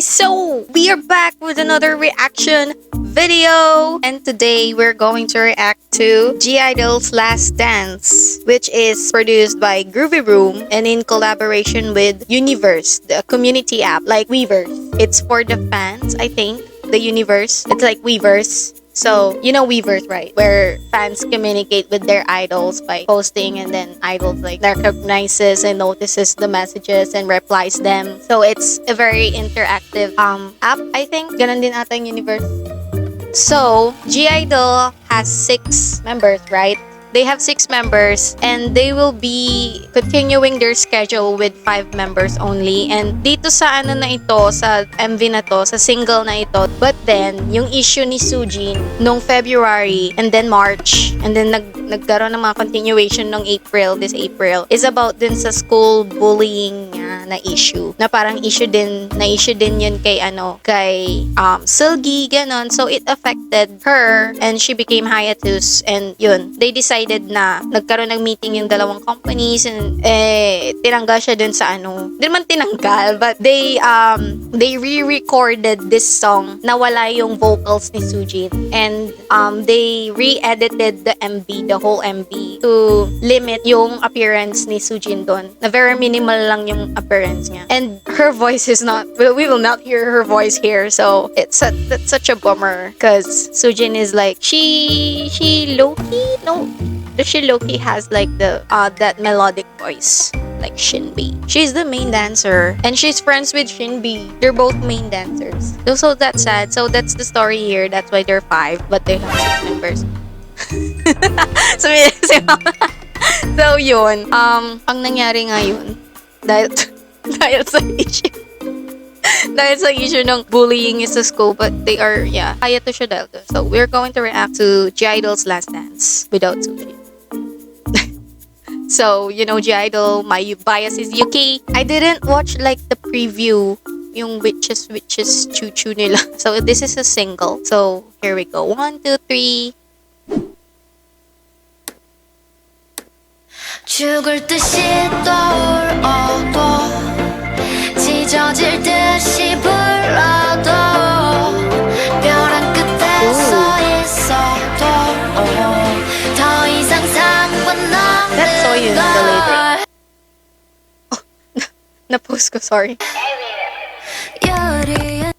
guys, so we are back with another reaction video, and today we're going to react to GIDLE's Last Dance, which is produced by Groovy Room and in collaboration with Universe, the community app like Weverse. It's for the fans, I think. The Universe, it's like Weverse. So, you know Weverse, right? Where fans communicate with their idols by posting, and then idols like recognizes and notices the messages and replies them. So, it's a very interactive app, I think. Ganon din ata yung Universe. So, GIDLE has 6 members, right? They have 6 members, and they will be continuing their schedule with 5 members only. And dito sa ano na ito, sa MV na to, sa single na ito. But then, yung issue ni Soojin nung February and then March, and then nagkaroon ng mga continuation nung this April, is about din sa school bullying na issue. Na parang issue din yun kay Silgi, ganon. So, it affected her, and she became hiatus, and yun, they decided na nagkaroon ng meeting yung dalawang companies, and tinanggal siya dun sa hindi naman tinanggal, but they re-recorded this song na wala yung vocals ni Soojin, and they re-edited the whole MV to limit yung appearance ni Soojin dun, na very minimal lang yung appearance niya, and her voice is not, we will not hear her voice here, so that's such a bummer, because Soojin is like, she low-key has like the that melodic voice like Shinbi. She's the main dancer, and she's friends with Shinbi. They're both main dancers. So that's sad. So that's the story here. That's why they're 5, but they have 6 members. So yun. Ang nangyari ngayon dahil sa issue. Dahil sa issue ng bullying is sa school, but they are, hiatus siya dahil to. So we're going to react to GIDLE's Last Dance without Soojin. So, you know, GIDLE, my bias is Yuki. I didn't watch like the preview, yung witches, choo-choo nila. So this is a single. So here we go. 1, 2, 3. 죽을 듯이 떠올어도 찢어질 듯이 불러도 벼랑 끝에 서 있어도 더 이상 상관없는 That's Soojin, the lyric. Oh, na-post ko, sorry. 여리한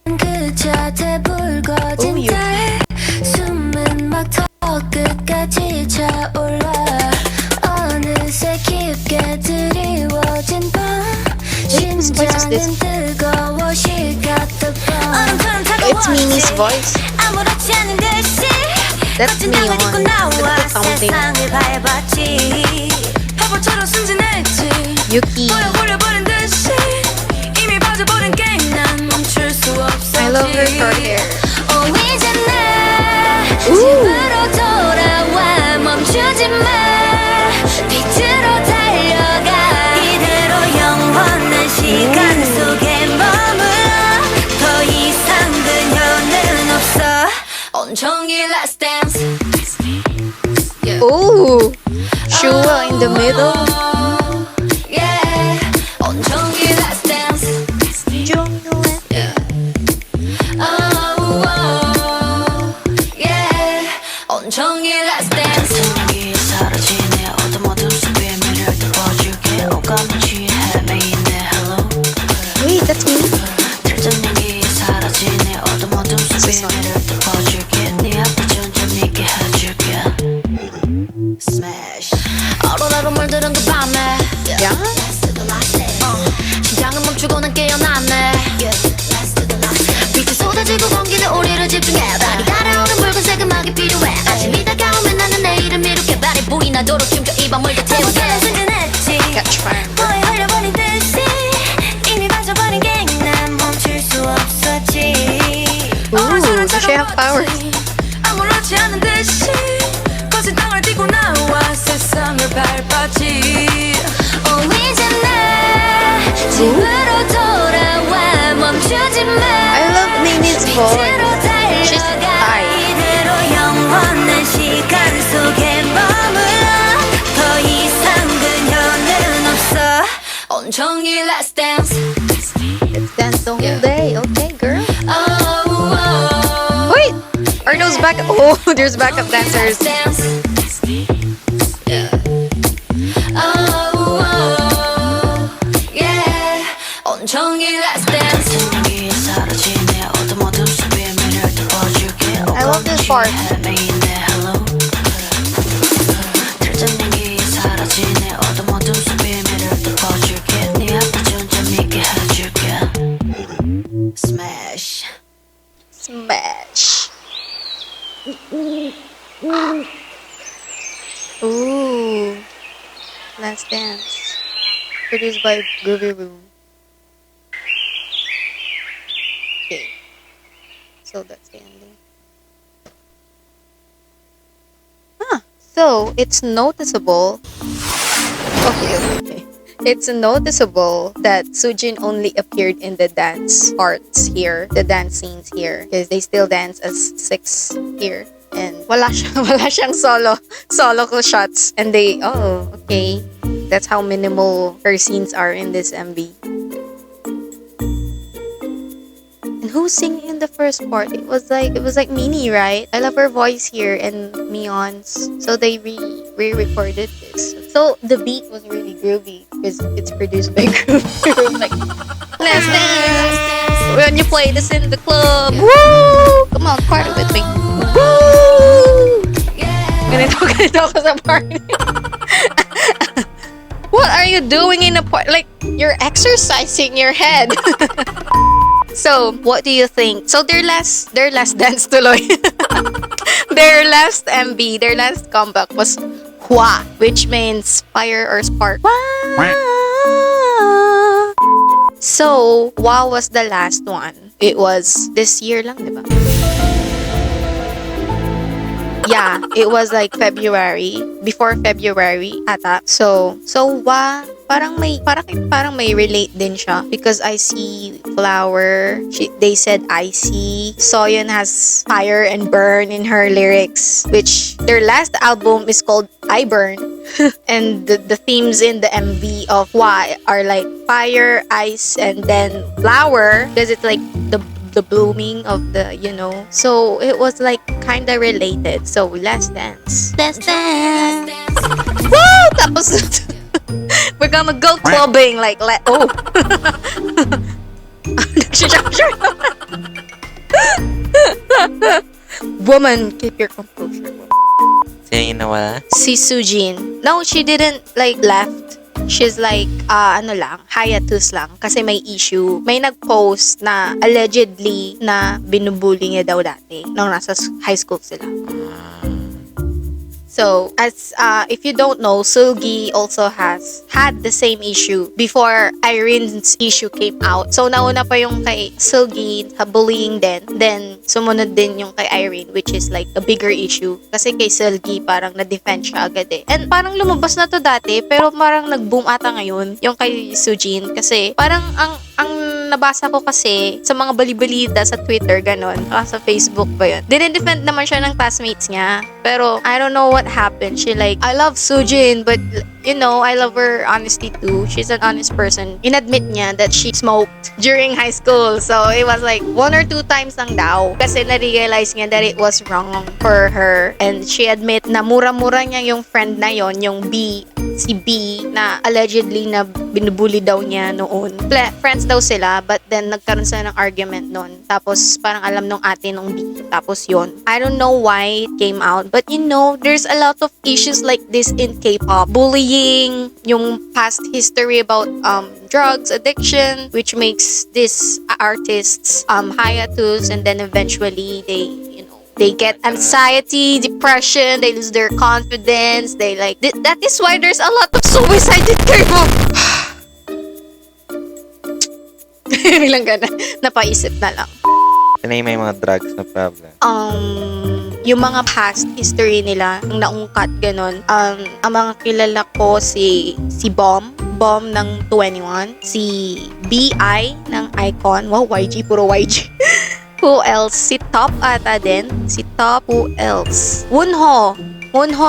그 자태 붉어진 달 숨은 막 더 끝까지 차올라 어느새 깊게 드리워진 밤 심장은 뜨거워 식었던 It's Mimi's voice. 아무렇지 않은 듯이 That's me on something. 바보처럼 순진했지 Yuki. 버려버린 듯이 이미 빠져버린 게임 난 멈출 수 없어. I love her short hair. 이제 내 집으로 돌아와 멈추지 마 빛으로 달려가 이대로 영원한 시간 속에 머물러 더 이상 그녀는 없어 온종일 last dance. Ooh, Shua in the middle. Yeah, 온종일 last dance. Yeah. Oh, yeah, 온종일 last dance. 여기에 사라지네 어둠 속에 매를 덮어줄게 오감을 취해 헤매이네 hello. Wait, that's me. 들전 여기에 사라지네 어둠 속에 매를 덮어줄게 네 앞에 점점 있게 해줄게. Smash. 어른하고 물들은 그 밤에 Yeah? 심장은 멈추고 난 깨어났네. 빛이 쏟아지고 공기는 우리를 집중해. 발이 달아오른 붉은색 음악이 필요해. 아침이 다가오면 나는 내일을 미루게. 발이 보이나도록 춤춰 이 밤을 더 태우게. 순진했지 Catch fire. 너에 흘려버린 듯이 이미 빠져버린 게 난 멈출 수 없었지. Ooh, does she have powers? 아무렇지 않은 듯이 거친 땅을 뛰고 나와 세상을 밟았지. 이제 내 집으로 돌아와 멈추지 마. I love Mimi's voice. She's high. 이대로 영원한 시간 속에 머물러 더 이상 그녀는 없어 온종일 last dance. Let's dance the whole day. Oh, there's backup dancers. Yeah. Oh, yeah. 온종일 last dance. I love this part. Smash. Smash. Ooh. Last Dance. Produced by Groovy Room. Okay. So that's the ending. So it's noticeable. Okay. It's noticeable that Soojin only appeared in the dance parts here, the dance scenes here, because they still dance as 6 here. And wala siyang solo ko shots. And they, okay. That's how minimal her scenes are in this MV. And who's singing in the first part? It was like Minnie, right? I love her voice here and Mion's. So they re-recorded this. So the beat was really groovy because it's produced by Groovy Room. Like, let's dance when you play this in the club. Woo! Come on, party with me. Woo! Ganito ako sa party. What are you doing in a party? Like, you're exercising your head. So, what do you think? So, their last dance tuloy. Their last MV, their last comeback was Hwa, which means fire or spark. So, Hwa was the last one. It was this year lang, di ba? Yeah, it was like February, before February ata. So Hwa, parang may relate din siya because I see flower. They said icy. Soojin has fire and burn in her lyrics, which their last album is called I Burn. And the themes in the MV of Hwa are like fire, ice, and then flower because it's like the blooming of the, so it was like kind of related. So let's dance. Woo! Tapos we're gonna go clubbing like Woman, keep your composure. Sino yung nawala? Si Soojin. No, she didn't like left. She's like, hiatus lang. Kasi may issue. May nag-post na allegedly na binubully niya daw dati nung nasa high school sila. So, as if you don't know, Seulgi also has had the same issue before Irene's issue came out. So, nauna pa yung kay Seulgi sa bullying din. Then, sumunod din yung kay Irene, which is like a bigger issue. Kasi kay Seulgi, parang na-defend siya agad eh. And parang lumabas na to dati, pero parang nag-boom ata ngayon yung kay Soojin. Kasi parang ang nabasa ko kasi sa mga bali-balita sa Twitter, ganon. Sa Facebook ba yun? Dinedefend naman siya ng classmates niya. Pero, I don't know what happened. She like, I love Soojin, but, I love her honesty too. She's an honest person. Inadmit niya that she smoked during high school. So, it was like 1 or 2 times lang daw. Kasi na-realize niya that it was wrong for her. And she admit na mura-mura niya yung friend na yon, yung si B, na allegedly na binubully daw niya noon. Friends daw sila, but then nagkaroon sila ng argument noon. Tapos parang alam nung ate nung B. Tapos yon. I don't know why it came out, but there's a lot of issues like this in K-pop. Bullying, yung past history about drugs, addiction, which makes these artists hiatus, and then eventually they get anxiety, depression, they lose their confidence, that is why there's a lot of suicide in K-pop. Bilang gana, napaisip na lang. Ano yung may mga drugs na problem? Yung mga past history nila, yung naungkat, ganon. Ang mga kilala ko si Bomb ng 21, si BI ng Icon, wow, YG, puro YG. Who else? Si Top ata din. Si Top, who else? Wonho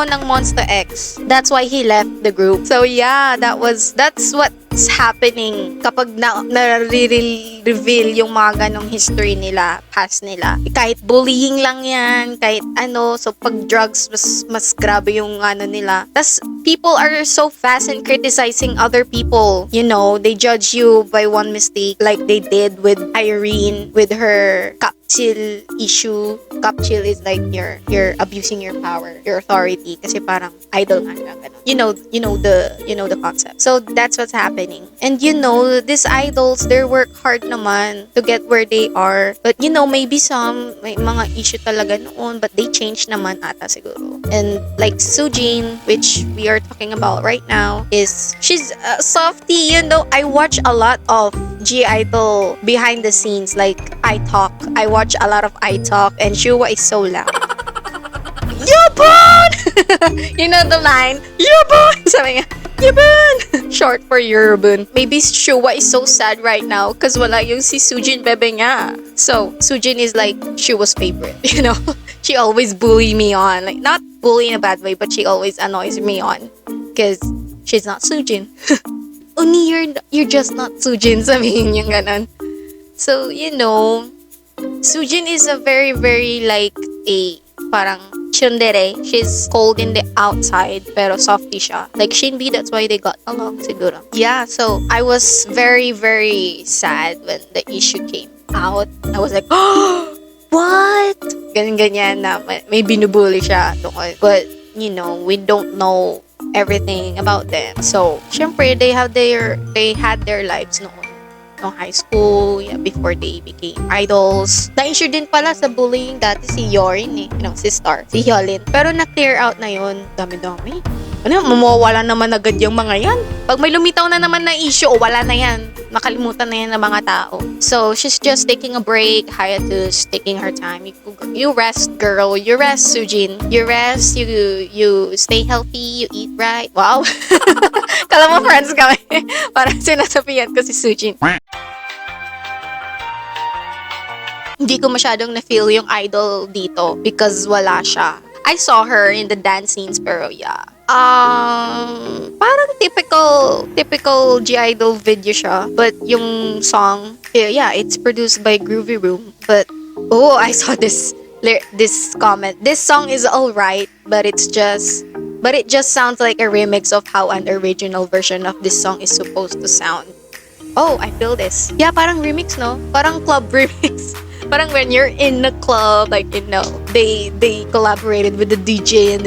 ng Monster X. That's why he left the group. So yeah, that's what what's happening kapag na-reveal yung mga ganong history nila, past nila. Kahit bullying lang yan, kahit ano, so pag drugs, mas grabe yung ano nila. Tas people are so fast in criticizing other people. You know, they judge you by one mistake like they did with Irene, with her kapchil issue. Kapchil is like you're abusing your power, your authority, kasi parang idol nga siya, ganun. You know the concept. So that's what's happening. And you know, these idols, they work hard naman to get where they are. But you know, maybe may mga issue talaga noon, but they changed naman ata siguro. And like Soojin, which we are talking about right now, she's a softie. You know, I watch a lot of GIDLE behind the scenes, like I watch a lot of iTalk, and Shua is so loud. Yabon! You know the line? Yabon! Sabi nga, Yabon! Short for Yabon. Maybe Shua is so sad right now because wala yung si Soojin bebe niya. So, Soojin is like Shua's favorite, you know? She always bully me on. Like, not bully in a bad way, but she always annoys me on because she's not Soojin. Uni, you're just not Soojin, sabihin yung ganon. So, you know, Soojin is a very, very like a parang tsundere. She's cold in the outside, pero softy siya. Like Shinbi, that's why they got along siguro. Yeah, so I was very, very sad when the issue came out. I was like, oh, what? Ganyan na may binubully siya doon. But, you know, we don't know everything about them. So, syempre, they had their lives noon. No high school, yeah, before they became idols. Na-issue din pala sa bullying dati si Yorin si Star, si Hyolyn. Pero na-clear out na yun. Dami-dami. Ano, mawawala naman agad yung mga yan. Pag may lumitaw na naman na issue, wala na yan. Nakalimutan na yan ng mga tao. So, she's just taking a break. Hiatus, taking her time. You rest, girl. You rest, Soojin. You rest, you stay healthy, you eat right. Wow. Kala mo friends kami. Parang sinasabihan ko si Soojin. Hindi ko masyadong na-feel yung idol dito because wala siya. I saw her in the dance scenes, pero yeah. Parang typical GIDLE video siya. But yung song, yeah, it's produced by Groovy Room. But, I saw this comment. This song is alright, but it just sounds like a remix of how an original version of this song is supposed to sound. Oh, I feel this. Yeah, parang remix, no? Parang club remix. Parang when you're in the club, like, you know, they collaborated with the DJ and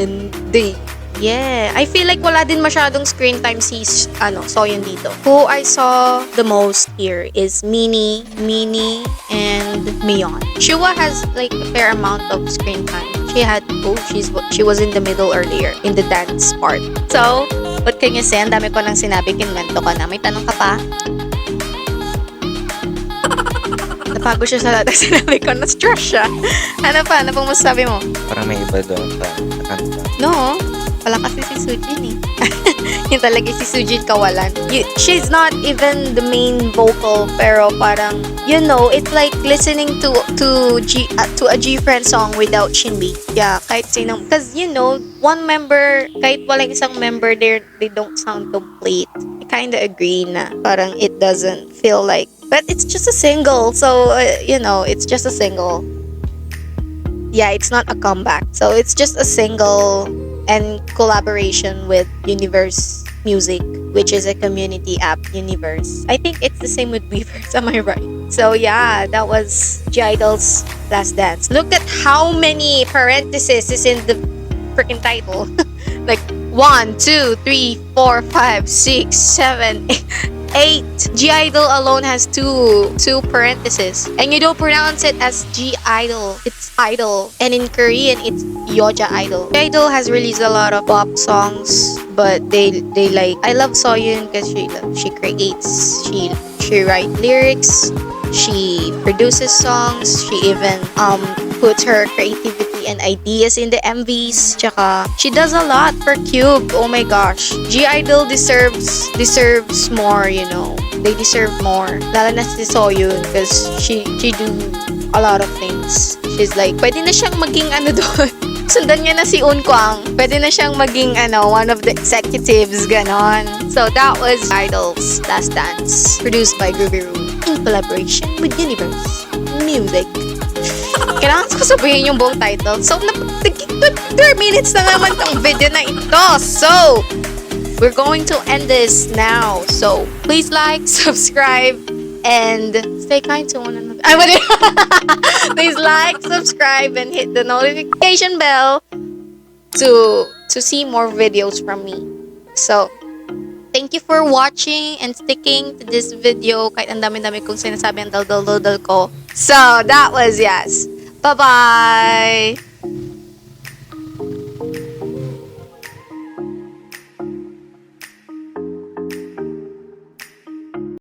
then I feel like wala din masyadong screen time si Soojin dito. Who I saw the most here is Minnie, and Mion. Shua has like a fair amount of screen time. She was in the middle earlier in the dance part. So, what can you say? Ang dami ko nang sinabi, kinmento ka na. May tanong ka pa? Napagod siya sa lahat ng sinabi ko. Na-stress siya. Ano pang masasabi mo? Parang may iba doon sa kanta. No. Wala kasi si Soojin Yung talaga si Soojin kawalan. She's not even the main vocal, pero parang, you know, it's like listening to a G-Friend song without Shinbi. Yeah, kahit sino. Because, you know, one member, kahit walang isang member there, they don't sound complete. I kinda agree na parang it doesn't feel like, but it's just a single. So, you know, it's just a single. Yeah, it's not a comeback. So, it's just a single and collaboration with Universe Music, which is a community app, Universe. I think it's the same with Weverse, am I right? So yeah, that was GIDLE's Last Dance. Look at how many parentheses is in the freaking title. Like 1, 2, 3, 4, 5, 6, 7, 8. GIDLE alone has two parentheses. And you don't pronounce it as GIDLE. It's idol. And in Korean, it's 여자아이들. GIDLE has released a lot of pop songs, but they like, I love Soojin because she creates, she writes lyrics, she produces songs, she even puts her creativity and ideas in the MVs. Tsaka, she does a lot for Cube. Oh my gosh. GIDLE deserves more, you know. They deserve more. Lalo na si Soojin because she do a lot of things. She's like, pwede na siyang maging doon. Sundan niya na si Unkwang. Pwede na siyang maging, one of the executives, ganon. So, that was Idol's Last Dance, produced by Groovy Room in collaboration with Universe Music. Kailangan ko sabihin yung buong title. So, 3 minutes na naman tong video na ito. So, we're going to end this now. So, please like, subscribe, and stay kind to one another. Please like, subscribe, and hit the notification bell to see more videos from me. So, thank you for watching and sticking to this video kahit ang dami-dami kong sinasabi ang dal ko. So, that was yes. Bye-bye!